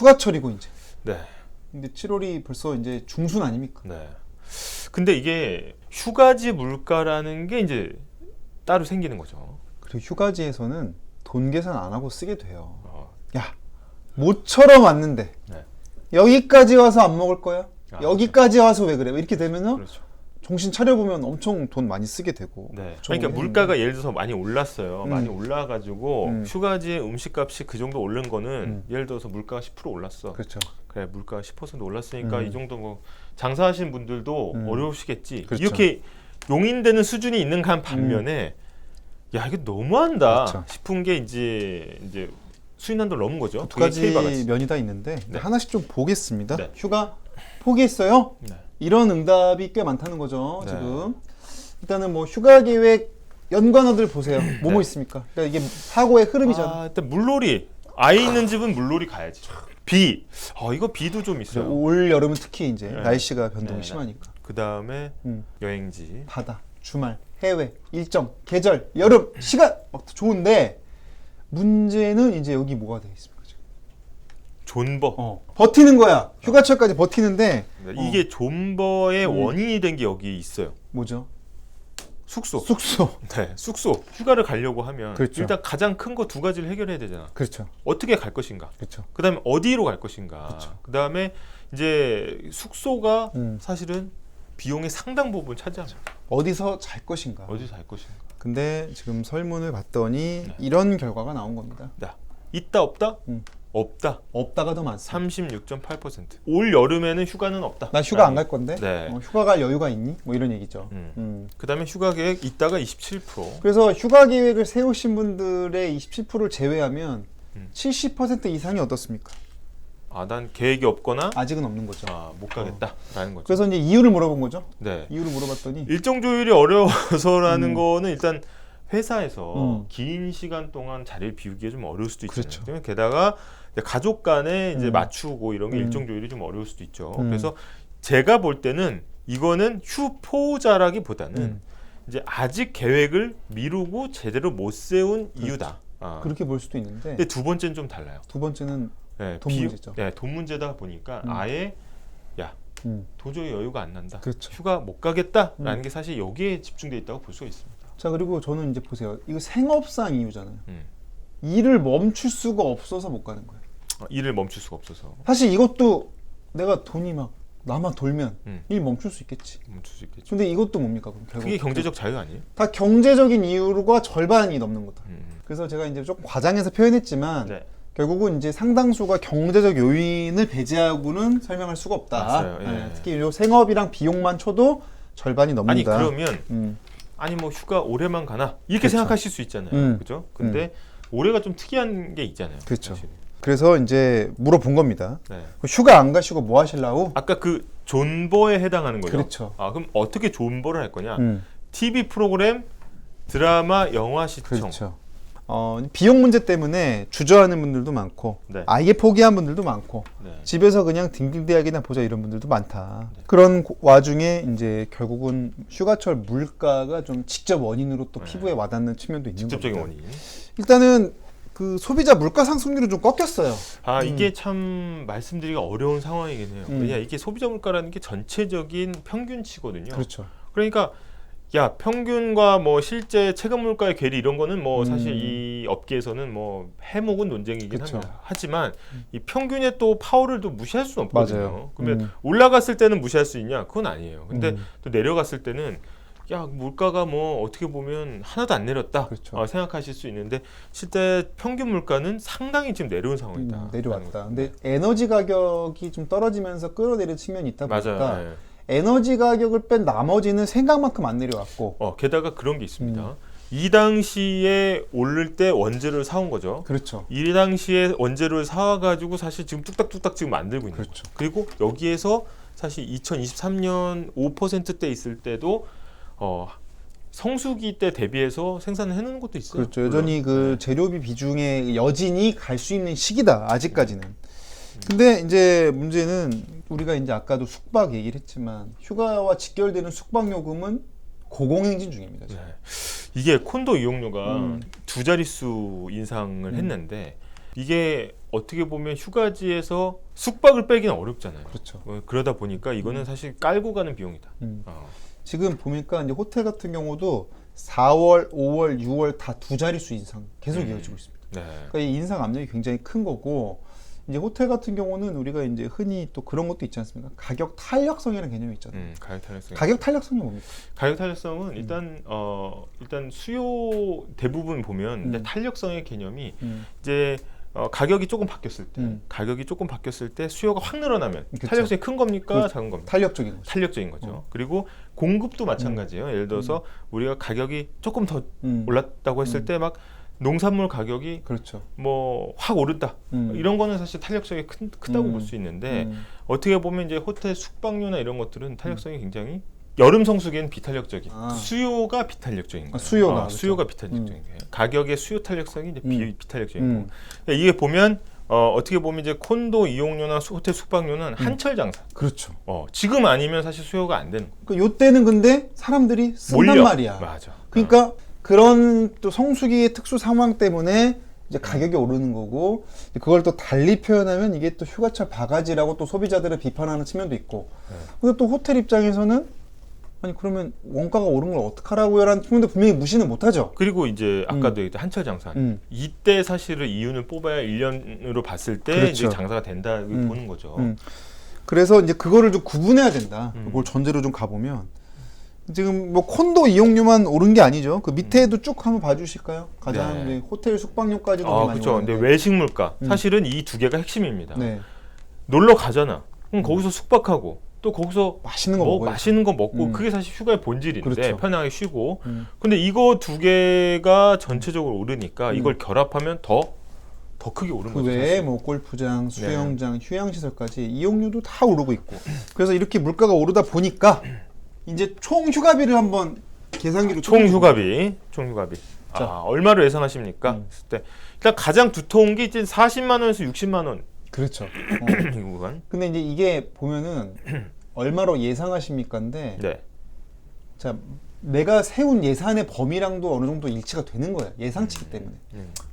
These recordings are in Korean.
휴가철이고 이제. 네. 근데 7월이 벌써 이제 중순 아닙니까? 네. 근데 이게 휴가지 물가라는 게 이제 따로 생기는 거죠. 그리고 휴가지에서는 돈 계산 안 하고 쓰게 돼요. 야, 모처럼 왔는데 네. 여기까지 와서 안 먹을 거야? 아, 여기까지 와서 왜 그래? 이렇게 되면은 그렇죠. 정신 차려보면 엄청 돈 많이 쓰게 되고. 네. 저거 그러니까 했는데. 물가가 예를 들어서 많이 올랐어요. 많이 올라가지고 음. 휴가지의 음식값이 그 정도 오른 거는 예를 들어서 물가가 10% 올랐어. 그렇죠. 그래 물가가 10% 올랐으니까 음. 이 정도 뭐 장사하시는 분들도 어려우시겠지. 그렇죠. 이렇게 용인되는 수준이 있는 간 반면에 야 이게 너무한다 그렇죠. 싶은 게 이제 수인난도 넘은 거죠. 두 가지 K바가지. 면이 다 있는데 네. 하나씩 좀 보겠습니다. 네. 휴가 포기했어요? 네. 이런 응답이 꽤 많다는 거죠. 네. 지금 일단은 뭐 휴가 계획 연관어들 보세요. 뭐뭐 있습니까? 그러니까 이게 사고의 흐름이잖아. 아, 일단 물놀이 아이 있는 집은 물놀이 가야지. 비. 이거 비도 좀 있어요. 올 여름은 특히 이제 네. 날씨가 변동이 네. 심하니까. 그 다음에 음. 여행지. 바다, 주말, 해외, 일정, 계절, 여름, 시간 막 좋은데 문제는 이제 여기 뭐가 되어 있습니까? 지금? 존버. 버티는 거야. 휴가철까지 버티는데 이게 존버의 원인이 된 게 여기 있어요. 뭐죠? 숙소. 숙소. 네, 숙소. 휴가를 가려고 하면 그렇죠. 일단 가장 큰 거 두 가지를 해결해야 되잖아. 그렇죠. 어떻게 갈 것인가. 그렇죠. 그다음에 어디로 갈 것인가. 그렇죠. 그다음에 이제 숙소가 음. 사실은 비용의 상당 부분 차지합니다. 어디서 잘 것인가. 어디서 살 것인가. 근데 지금 설문을 봤더니 네. 이런 결과가 나온 겁니다. 있다 없다? 음. 없다. 없다가 더 많습니다. 36.8%. 올 여름에는 휴가는 없다. 나 휴가 안 갈 건데 네. 휴가 갈 여유가 있니? 뭐 이런 얘기죠. 그다음에 휴가 계획 있다가 27%. 그래서 휴가 계획을 세우신 분들의 27%를 제외하면 70% 이상이 어떻습니까? 난 계획이 없거나 아직은 없는 거죠. 못 가겠다라는 거죠. 그래서 이제 이유를 물어본 거죠. 네. 이유를 물어봤더니 일정 조율이 어려워서라는 거는 일단 회사에서 음. 긴 시간 동안 자리를 비우기가 좀 어려울 수도 있잖아요. 그렇죠. 게다가 이제 가족 간에 이제 맞추고 이런 게 일정 조율이 좀 어려울 수도 있죠. 그래서 제가 볼 때는 이거는 휴포자라기보다는 이제 아직 계획을 미루고 제대로 못 세운 이유다. 그렇게 볼 수도 있는데 근데 두 번째는 좀 달라요. 두 번째는 네, 돈 문제죠. 네, 돈 문제다 보니까 아예 도저히 여유가 안 난다. 그렇죠. 휴가 못 가겠다라는 게 사실 여기에 집중돼 있다고 볼 수가 있습니다. 자, 그리고 저는 이제 보세요. 이거 생업상 이유잖아요. 음. 일을 멈출 수가 없어서 못 가는 거예요. 일을 멈출 수가 없어서 사실 이것도 내가 돈이 막 남아 돌면 음. 일 멈출 수 있겠지. 멈출 수 있겠죠. 근데 이것도 뭡니까? 그럼 결국 그게 경제적 자유 아니에요? 다 경제적인 이유가 절반이 넘는 거다. 음. 그래서 제가 이제 조금 과장해서 표현했지만 네. 결국은 이제 상당수가 경제적 요인을 배제하고는 설명할 수가 없다. 맞아요. 예. 네, 특히 요 생업이랑 비용만 쳐도 절반이 넘는다. 아니 그러면 음. 아니 뭐 휴가 올해만 가나 이렇게 그렇죠. 생각하실 수 있잖아요. 그죠? 근데 올해가 좀 특이한 게 있잖아요. 그렇죠. 사실. 그래서 이제 물어본 겁니다. 네. 휴가 안 가시고 뭐 하실라고? 아까 그 존버에 해당하는 거죠. 그렇죠. 그럼 어떻게 존버를 할 거냐? 음. TV 프로그램, 드라마, 영화 시청. 그렇죠. 비용 문제 때문에 주저하는 분들도 많고 네. 아예 포기한 분들도 많고 네. 집에서 그냥 딩딩대학이나 보자 이런 분들도 많다. 그런 와중에 이제 결국은 휴가철 물가가 좀 직접 원인으로 또 피부에 와닿는 측면도 있는 직접적인 겁니다. 원인. 일단은 그 소비자 물가 상승률이 좀 꺾였어요. 이게 참 말씀드리기가 어려운 상황이긴 해요. 왜냐 이게 소비자 물가라는 게 전체적인 평균치거든요. 그렇죠. 그러니까 평균과 뭐 실제 체감 물가의 괴리 이런 거는 뭐 사실 이 업계에서는 뭐 해묵은 논쟁이긴 그렇죠. 합니다. 하지만 이 평균의 또 파워를 또 무시할 수는 없거든요. 맞아요. 그러면 올라갔을 때는 무시할 수 있냐? 그건 아니에요. 근데 또 내려갔을 때는 물가가 뭐 어떻게 보면 하나도 안 내렸다 그렇죠. 생각하실 수 있는데 실제 평균 물가는 상당히 지금 내려온 상황이다. 내려왔다. 근데 에너지 가격이 좀 떨어지면서 끌어내린 측면이 있다 보니까 맞아요. 네. 에너지 가격을 뺀 나머지는 생각만큼 안 내려왔고. 게다가 그런 게 있습니다. 이 당시에 오를 때 원재료를 사온 거죠. 그렇죠. 이 당시에 원재료를 사와가지고 사실 지금 뚝딱뚝딱 지금 만들고 있는 그렇죠. 거죠. 그리고 여기에서 사실 2023년 5%대 있을 때도 성수기 때 대비해서 생산을 해놓은 것도 있어요. 그렇죠. 여전히 그 재료비 비중의 여진이 갈 수 있는 시기다. 아직까지는. 근데 이제 문제는 우리가 이제 아까도 숙박 얘기를 했지만 휴가와 직결되는 숙박 요금은 고공행진 중입니다. 네. 이게 콘도 이용료가 두 자릿수 인상을 했는데 이게 어떻게 보면 휴가지에서 숙박을 빼기는 어렵잖아요. 그렇죠. 그러다 보니까 이거는 사실 깔고 가는 비용이다. 지금 보니까 이제 호텔 같은 경우도 4월, 5월, 6월 다 두 자릿수 인상 계속 이어지고 있습니다. 네. 그러니까 이 인상 압력이 굉장히 큰 거고, 이제 호텔 같은 경우는 우리가 이제 흔히 또 그런 것도 있지 않습니까? 가격 탄력성이라는 개념이 있잖아요. 가격 탄력성. 가격 탄력성이 뭡니까? 가격 탄력성은 일단 수요 대부분 보면 근데 탄력성의 개념이 이제 가격이 조금 바뀌었을 때 수요가 확 늘어나면 그쵸. 탄력성이 큰 겁니까? 작은 겁니까? 탄력적인 거죠. 탄력적인 거죠. 그리고 공급도 마찬가지예요. 예를 들어서 우리가 가격이 조금 더 올랐다고 했을 때 막 농산물 가격이 그렇죠. 뭐 확 오른다. 이런 거는 사실 탄력성이 크다고 볼 수 있는데 어떻게 보면 이제 호텔 숙박료나 이런 것들은 탄력성이 굉장히 여름 성수기엔 비탄력적인 수요가 비탄력적인 거예요. 수요가 비탄력적인 거예요. 가격의 수요 탄력성이 이제 비탄력적인 거고. 그러니까 이게 보면 어떻게 보면 이제 콘도 이용료나 호텔 숙박료는 한철 장사. 그렇죠. 지금 아니면 사실 수요가 안 되는 거예요. 그 요때는 근데 사람들이 쓴단 몰려. 말이야. 맞아. 그러니까 그런 또 성수기의 특수 상황 때문에 이제 가격이 오르는 거고, 그걸 또 달리 표현하면 이게 또 휴가철 바가지라고 또 소비자들을 비판하는 측면도 있고. 근데 또 호텔 입장에서는 아니 그러면 원가가 오른 걸 어떡하라고요? 라는 측면도 분명히 무시는 못하죠. 그리고 이제 아까도 얘기했던 한철 장사. 이때 사실은 이윤을 뽑아야 1년으로 봤을 때 그렇죠. 이제 장사가 된다 보는 거죠. 그래서 이제 그거를 좀 구분해야 된다. 그걸 전제로 좀 가보면 지금 뭐 콘도 이용료만 오른 게 아니죠. 그 밑에도 쭉 한번 봐주실까요? 가장 네. 이제 호텔 숙박료까지도 많이 그렇죠. 오르는데. 근데 외식 물가 사실은 이 두 개가 핵심입니다. 네. 놀러 가잖아. 그럼 거기서 숙박하고 또 거기서 맛있는 거 먹어야죠. 맛있는 거 먹고 그게 사실 휴가의 본질인데 그렇죠. 편하게 쉬고. 근데 이거 두 개가 전체적으로 오르니까 이걸 결합하면 더 크게 오른 그 거죠. 외에 사실. 뭐 골프장, 수영장, 휴양시설까지 이용료도 다 오르고 있고. 그래서 이렇게 물가가 오르다 보니까 이제 총 휴가비를 한번 계산기로 총 휴가비. 얼마로 예상하십니까? 했을 때 일단 가장 두터운 게 이제 40만 원에서 60만 원. 그렇죠. 이 구간. 근데 이제 이게 보면은 얼마로 예상하십니까인데, 네. 자 내가 세운 예산의 범위랑도 어느 정도 일치가 되는 거야. 예상치기 때문에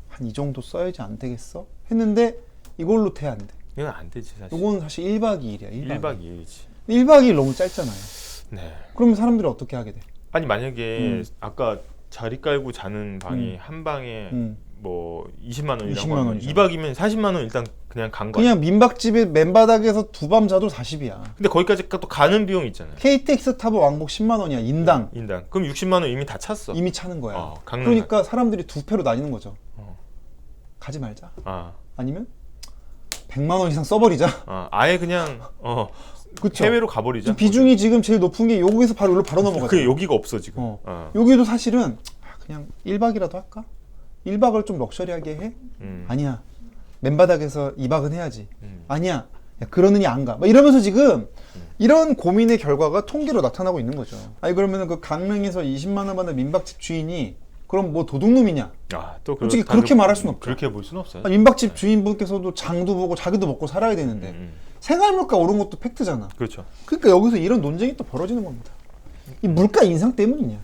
한 이 정도 써야지 안 되겠어? 했는데 이걸로 돼 안 돼. 이건 안 되지 사실. 이건 사실 1박 2일이야. 1박 2일이지. 1박 2일 너무 짧잖아요. 네. 그러면 사람들이 어떻게 하게 돼? 아니 만약에 아까 자리 깔고 자는 방이 한 방에 음. 뭐 20만 원이라고 20만 하면 원이죠. 2박이면 40만 원 일단 그냥 간 거야. 그냥 민박집에 맨바닥에서 두 밤 자도 40이야. 근데 거기까지 또 가는 비용 있잖아요. KTX 타고 왕복 10만 원이야. 인당. 인당. 그럼 60만 원 이미 다 찼어. 이미 차는 거야. 강릉. 그러니까 사람들이 두 패로 나뉘는 거죠. 가지 말자. 아니면 100만 원 이상 써버리자. 아예 그냥 그쵸? 해외로 가버리자. 비중이 지금 제일 높은 게 여기서 바로 여기로 바로 넘어가죠. 그게 여기가 없어 지금. 여기도 사실은 그냥 1박이라도 할까? 1박을 좀 럭셔리하게 해? 아니야. 맨바닥에서 2박은 해야지. 아니야. 야, 그러느니 안 가. 막 이러면서 지금 이런 고민의 결과가 통계로 나타나고 있는 거죠. 아니 그러면 그 강릉에서 20만 원 받는 민박집 주인이 그럼 뭐 도둑놈이냐? 또 솔직히 그렇게 말할 수는 없죠. 그렇게 볼 수는 없어요. 민박집 주인분께서도 장도 보고 자기도 먹고 살아야 되는데 생활물가 오른 것도 팩트잖아. 그렇죠. 그러니까 여기서 이런 논쟁이 또 벌어지는 겁니다. 이 물가 인상 때문이냐?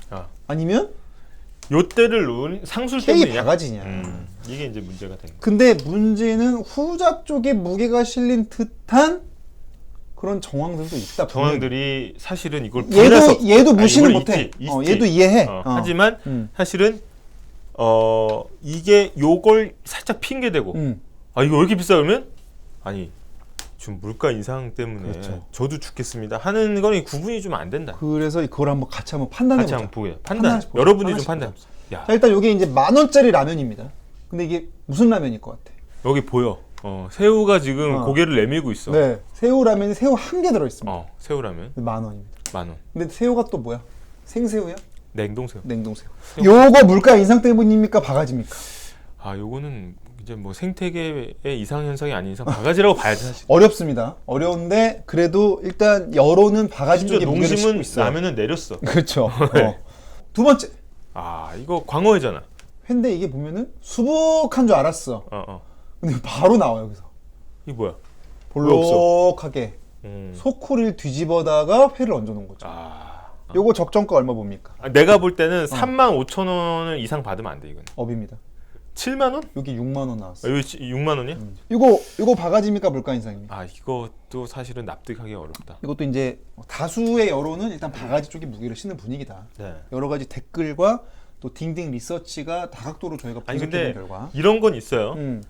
아니면 요때를 상술 K 때문이냐? 바가지냐? 이게 이제 문제가 되는 거예요. 근데 문제는 후자 쪽에 무게가 실린 듯한 그런 정황들도 있다. 정황들이 사실은 이걸 분해서 얘도 무시는 이걸 못해. 있지. 얘도 이해해. 하지만 사실은 이게 요걸 살짝 핑계대고 이거 왜 이렇게 비싸 그러면 아니 지금 물가 인상 때문에 그렇죠. 저도 죽겠습니다 하는 거는 구분이 좀 안 된다. 그래서 그걸 한번 같이 한번 판단해 같이 보자. 한번 보게. 판단. 하나씩 보자. 여러분이 좀 하나씩 판단. 보자. 야, 자, 일단 이게 이제 10,000원짜리 라면입니다. 근데 이게 무슨 라면일 것 같아? 여기 보여. 새우가 지금 고개를 내밀고 있어. 네, 새우 라면이 새우 한 개 들어 있습니다. 새우라면 10,000원입니다. 10,000원. 근데 새우가 또 뭐야? 생새우야? 냉동새우. 냉동새우. 요거 물가 인상 때문입니까? 바가지입니까? 요거는 이제 뭐 생태계의 이상 현상이 아닌 이상 바가지라고 봐야지 사실. 어렵습니다. 어려운데 그래도 일단 여론은 바가지 쪽에 무게를 싣고 농심은 있어요. 라면은 내렸어. 그렇죠. 네. 두 번째. 이거 광어회잖아. 근데 이게 보면은 수북한 줄 알았어. 근데 바로 나와 여기서. 이게 뭐야? 볼록하게 소쿠리를 뒤집어다가 회를 얹어놓은 거죠. 요거 적정가 얼마 봅니까? 내가 볼 때는 35,000원 이상 받으면 안 돼 이건. 업입니다. 7만 원? 여기 6만 원 나왔어요. 여기 6만 원이야? 이거 바가지입니까 물가 인상입니까? 아 이것도 사실은 납득하기 어렵다. 이것도 이제 다수의 여론은 일단 바가지 쪽에 무게를 싣는 분위기다. 네. 여러 가지 댓글과 또 딩딩 리서치가 다각도로 저희가 아니 분석해본 근데 결과. 이런 건 있어요. 음,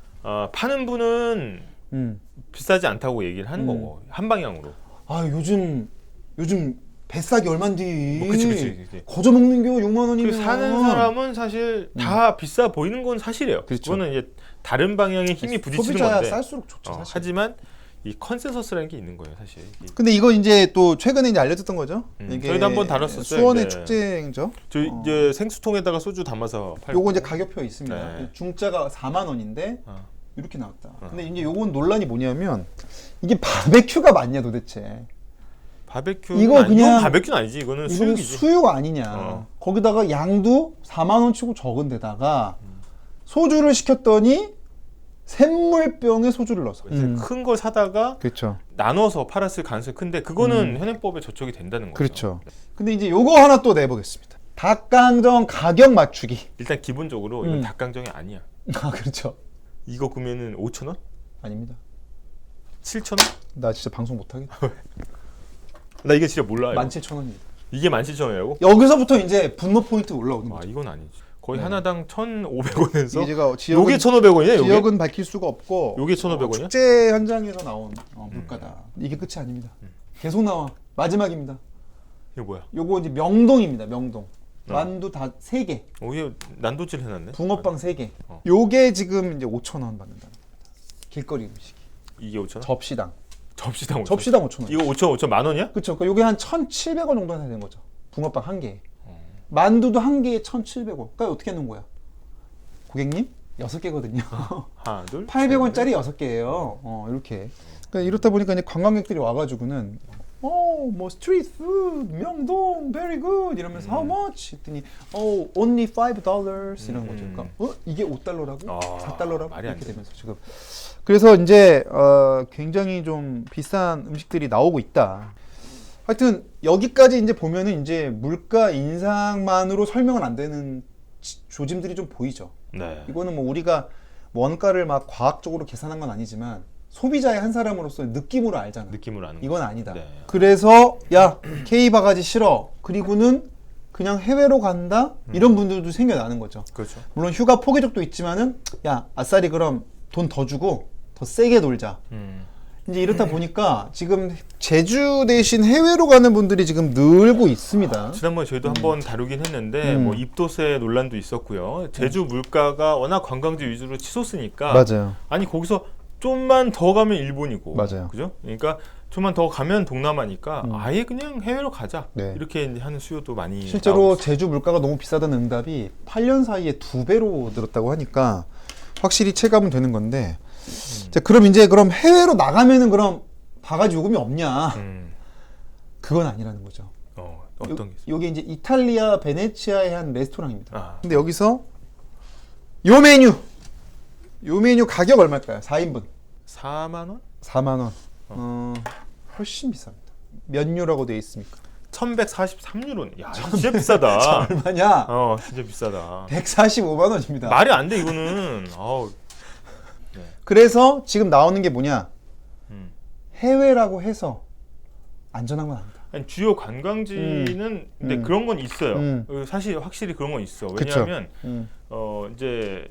파는 분은 비싸지 않다고 얘기를 하는 음. 거고 한 방향으로. 아 요즘 뱃싸기 얼만디. 그치. 거저 먹는 게 6만 원이면. 그 사는 사람은 사실 다 비싸 보이는 건 사실이에요. 그렇죠. 그거는 이제 다른 방향의 힘이 부딪히는 소비자야 건데. 쌀수록 좋죠 사실. 하지만 이 컨센서스라는 게 있는 거예요, 사실. 근데 이거 이제 또 최근에 이제 알려졌던 거죠. 저희도 한번 다뤘었어요. 수원의 네. 축제죠. 저 이제 생수통에다가 소주 담아서 팔고. 요거 이제 가격표 있습니다. 네. 중짜가 4만 원인데 어. 이렇게 나왔다. 근데 이제 요건 논란이 뭐냐면 이게 바베큐가 맞냐 도대체. 바베큐 이거 그냥- 이건 바베큐는 아니지. 이거는 이건 수육이지. 수육 아니냐. 어. 거기다가 양도 4만 원 치고 적은 데다가 소주를 시켰더니 샘물병에 소주를 넣어서. 큰 걸 사다가 그렇죠. 나눠서 팔았을 가능성이 큰데 그거는 현행법에 저촉이 된다는 거죠. 그렇죠. 근데 이제 요거 하나 또 내보겠습니다. 닭강정 가격 맞추기. 일단 기본적으로 이건 닭강정이 아니야. 아 그렇죠. 이거 구매는 5,000원? 아닙니다. 7,000원? 나 진짜 방송 못하겠다. 나 이게 진짜 몰라. 17,000원입니다. 이게 17,000원이라고? 여기서부터 이제 분노 포인트 올라오는 아 거죠. 이건 아니지. 거의 네. 하나당 1,500원에서 이게 제가 지역은, 요게 1,500원이야? 요게? 지역은 밝힐 수가 없고 요게 1,500원이야? 축제 현장에서 나온 물가다. 이게 끝이 아닙니다. 계속 나와. 마지막입니다. 이거 뭐야? 요거 이제 명동입니다. 명동. 만두 다 3개. 이게 난도질 해놨네. 붕어빵 3개. 어. 요게 지금 이제 5,000원 받는다는 겁니다. 길거리 음식. 이게 5,000원? 접시당. 접시당 5,000원? 접시당 5,000원. 이거 5,000원 만 원이야? 그렇죠. 요게 한 1,700원 정도 해야 되는 거죠. 붕어빵 한 개. 만두도 한 개에 1,700원. 그러니까 어떻게 하는 거야? 고객님? 6개거든요. 하나, 둘, 800원짜리 6개예요. 이렇게. 그러니까 이렇다 보니까 이제 관광객들이 와가지고는 뭐 스트리트 푸드 명동 very good 이러면서 how much 했더니 only $5 이런 거죠. 그러니까 이게 $5라고? 아, 4달러라고? 말이 안 이렇게 돼. 되면서 지금 그래서 이제 굉장히 좀 비싼 음식들이 나오고 있다. 하여튼 여기까지 이제 보면은 이제 물가 인상만으로 설명은 안 되는 조짐들이 좀 보이죠. 네. 이거는 뭐 우리가 원가를 막 과학적으로 계산한 건 아니지만 소비자의 한 사람으로서 느낌으로 알잖아. 느낌으로 아는 이건 아니다. 네. 그래서 야 K 바가지 싫어. 그리고는 그냥 해외로 간다. 이런 분들도 생겨나는 거죠. 그렇죠. 물론 휴가 포기족도 있지만은 야 아싸리 그럼 돈 더 주고 더 세게 놀자. 이제 이렇다 보니까 지금 제주 대신 해외로 가는 분들이 지금 늘고 있습니다. 지난번에 저희도 한번 다루긴 했는데 뭐 입도세 논란도 있었고요. 제주 물가가 워낙 관광지 위주로 치솟으니까 맞아요. 아니 거기서 좀만 더 가면 일본이고 맞아요. 그죠? 그러니까 좀만 더 가면 동남아니까 아예 그냥 해외로 가자. 네. 이렇게 이제 하는 수요도 많이 실제로 나오고 있어요. 제주 물가가 너무 비싸다는 응답이 8년 사이에 2배로 늘었다고 하니까 확실히 체감은 되는 건데 자, 그럼 해외로 나가면은 그럼 바가지 요금이 없냐? 그건 아니라는 거죠. 어떤 게 있어요? 요게 이제 이탈리아 베네치아의 한 레스토랑입니다. 아. 근데 여기서 요 메뉴 가격 얼마일까요? 4인분 4만 원? 4만 원. 훨씬 비쌉니다. 몇 유라고 되어 있습니까? 1,143유로. 야, 진짜 비싸다. 얼마냐? 진짜 비싸다. 145만 원입니다. 말이 안 돼 이거는. 아우. 그래서 지금 나오는 게 뭐냐? 음. 해외라고 해서 안전한 건 아니다. 아니, 주요 관광지는 근데 그런 건 있어요. 사실 확실히 그런 건 있어. 그쵸. 왜냐하면 이제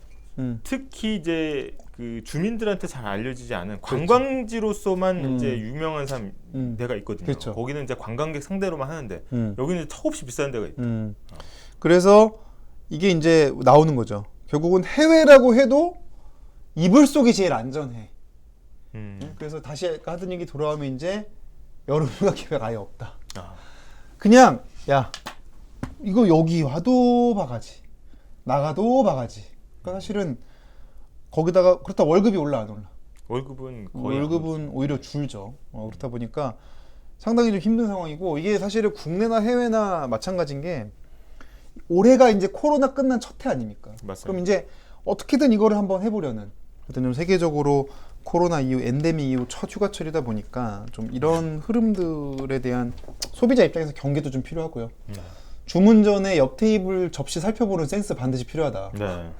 특히 이제 그 주민들한테 잘 알려지지 않은 관광지로서만 이제 유명한 데가 있거든요. 그쵸. 거기는 이제 관광객 상대로만 하는데 여기는 턱없이 비싼 데가 있다. 그래서 이게 이제 나오는 거죠. 결국은 해외라고 해도 이불 속이 제일 안전해. 그래서 다시 아까 하던 얘기 돌아오면 이제 여름휴가 계획 아예 없다. 그냥 야 이거 여기 와도 바가지 나가도 바가지. 그러니까 사실은 거기다가 그렇다 월급이 올라 안 올라? 월급은 거의 월급은 오히려 줄죠. 그렇다 보니까 상당히 좀 힘든 상황이고 이게 사실은 국내나 해외나 마찬가지인 게 올해가 이제 코로나 끝난 첫 해 아닙니까? 맞습니다. 그럼 이제 어떻게든 이거를 한번 해보려는 어떤 좀 세계적으로 코로나 이후 엔데믹 이후 첫 휴가철이다 보니까 좀 이런 흐름들에 대한 소비자 입장에서 경계도 좀 필요하고요. 주문 전에 옆 테이블 접시 살펴보는 센스 반드시 필요하다. 네.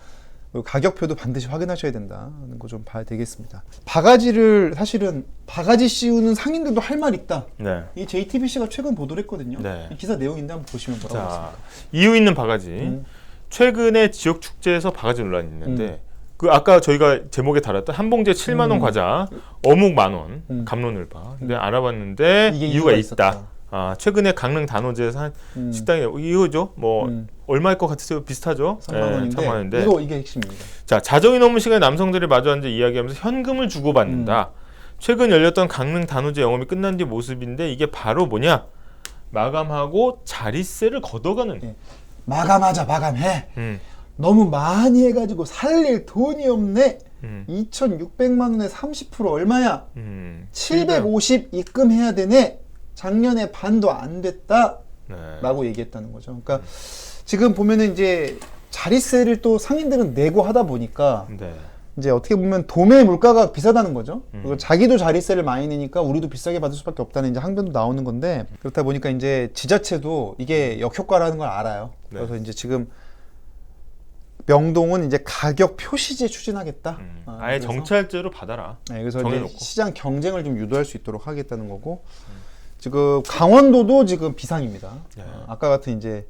그리고 가격표도 반드시 확인하셔야 된다는 거 좀 봐야 되겠습니다. 바가지를 사실은 바가지 씌우는 상인들도 할 말 있다. 네. 이 JTBC가 최근 보도를 했거든요. 네. 이 기사 내용인데 한번 보시면 뭐라고 자, 했습니까? 이유 있는 바가지. 최근에 지역 축제에서 바가지 논란이 있는데 그 아까 저희가 제목에 달았던 한 봉지에 7만 원 과자 어묵 만 원 감론을 봐. 근데 알아봤는데 이게 이유가 있다. 있었다. 아, 최근에 강릉 단오제에서 한 식당에 이거죠. 뭐 얼마일 것 같으세요? 비슷하죠? 3만 원인데, 3만 원인데. 이게 핵심입니다. 자, 자정이 넘은 시간에 남성들이 마주 앉아 이야기하면서 현금을 주고받는다. 최근 열렸던 강릉 단오제 영업이 끝난 뒤 모습인데 이게 바로 뭐냐? 마감하고 자릿세를 걷어가는. 네. 마감하자 마감해. 음. 너무 많이 해가지고 살릴 돈이 없네. 2,600만 원에 30% 얼마야? 750 입금해야 되네. 작년에 반도 안 됐다. 네. 라고 얘기했다는 거죠. 그러니까 지금 보면은 이제 자릿세를 또 상인들은 내고 하다 보니까 네. 이제 어떻게 보면 도매 물가가 비싸다는 거죠. 그리고 자기도 자릿세를 많이 내니까 우리도 비싸게 받을 수밖에 없다는 이제 항변도 나오는 건데, 그렇다 보니까 이제 지자체도 이게 역효과라는 걸 알아요. 네. 그래서 이제 지금 명동은 이제 가격 표시제 추진하겠다. 아예 그래서, 정찰제로 받아라. 네, 그래서 정해놓고. 이제 시장 경쟁을 좀 유도할 수 있도록 하겠다는 거고, 지금 강원도도 지금 비상입니다. 네. 아까 같은 이제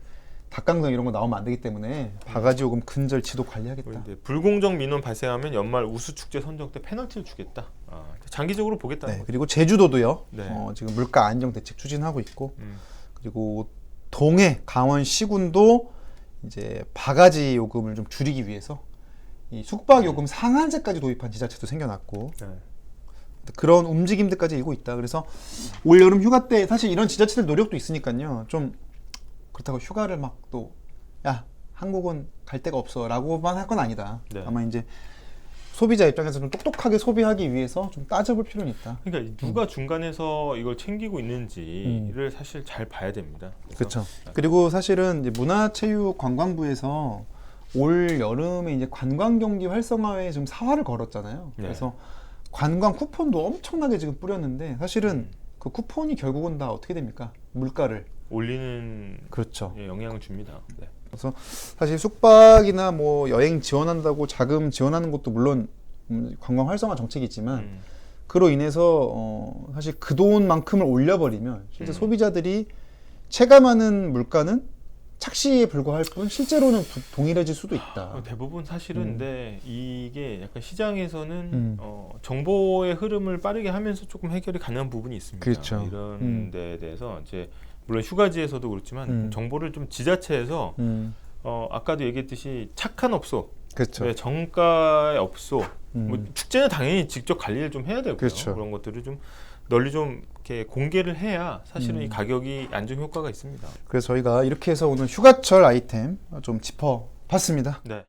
닭강정 이런 거 나오면 안 되기 때문에 바가지 요금 근절 지도 관리하겠다. 근데 불공정 민원 발생하면 연말 우수축제 선정 때 페널티를 주겠다. 아, 장기적으로 보겠다는 네, 거죠. 그리고 제주도도요. 네. 지금 물가 안정 대책 추진하고 있고, 그리고 동해, 강원 시군도 이제 바가지 요금을 좀 줄이기 위해서 이 숙박 요금 상한제까지 도입한 지자체도 생겨났고, 네. 그런 움직임들까지 일고 있다. 그래서 올 여름 휴가 때 사실 이런 지자체들 노력도 있으니까요. 좀 그렇다고 휴가를 막 또 야 한국은 갈 데가 없어라고만 할 건 아니다. 네. 아마 이제 소비자 입장에서 좀 똑똑하게 소비하기 위해서 좀 따져볼 필요는 있다. 그러니까 누가 중간에서 이걸 챙기고 있는지를 사실 잘 봐야 됩니다. 그렇죠. 그리고 사실은 이제 문화체육관광부에서 올 여름에 이제 관광 경기 활성화에 좀 사활을 걸었잖아요. 네. 그래서 관광 쿠폰도 엄청나게 지금 뿌렸는데 사실은 그 쿠폰이 결국은 다 어떻게 됩니까? 물가를 올리는 그렇죠. 예, 영향을 줍니다. 네. 그래서 사실 숙박이나 뭐 여행 지원한다고 자금 지원하는 것도 물론 관광 활성화 정책이지만 그로 인해서 사실 그 돈만큼을 올려버리면 실제 소비자들이 체감하는 물가는 착시에 불과할 뿐 실제로는 동일해질 수도 있다. 대부분 사실은 근데 이게 약간 시장에서는 정보의 흐름을 빠르게 하면서 조금 해결이 가능한 부분이 있습니다. 그렇죠. 이런 데에 대해서 이제 물론 휴가지에서도 그렇지만 정보를 좀 지자체에서 아까도 얘기했듯이 착한 업소, 그렇죠. 네, 정가의 업소, 뭐 축제는 당연히 직접 관리를 좀 해야 되고요. 그렇죠. 그런 것들을 좀 널리 좀 이렇게 공개를 해야 사실은 이 가격이 안정 효과가 있습니다. 그래서 저희가 이렇게 해서 오늘 휴가철 아이템 좀 짚어봤습니다. 네.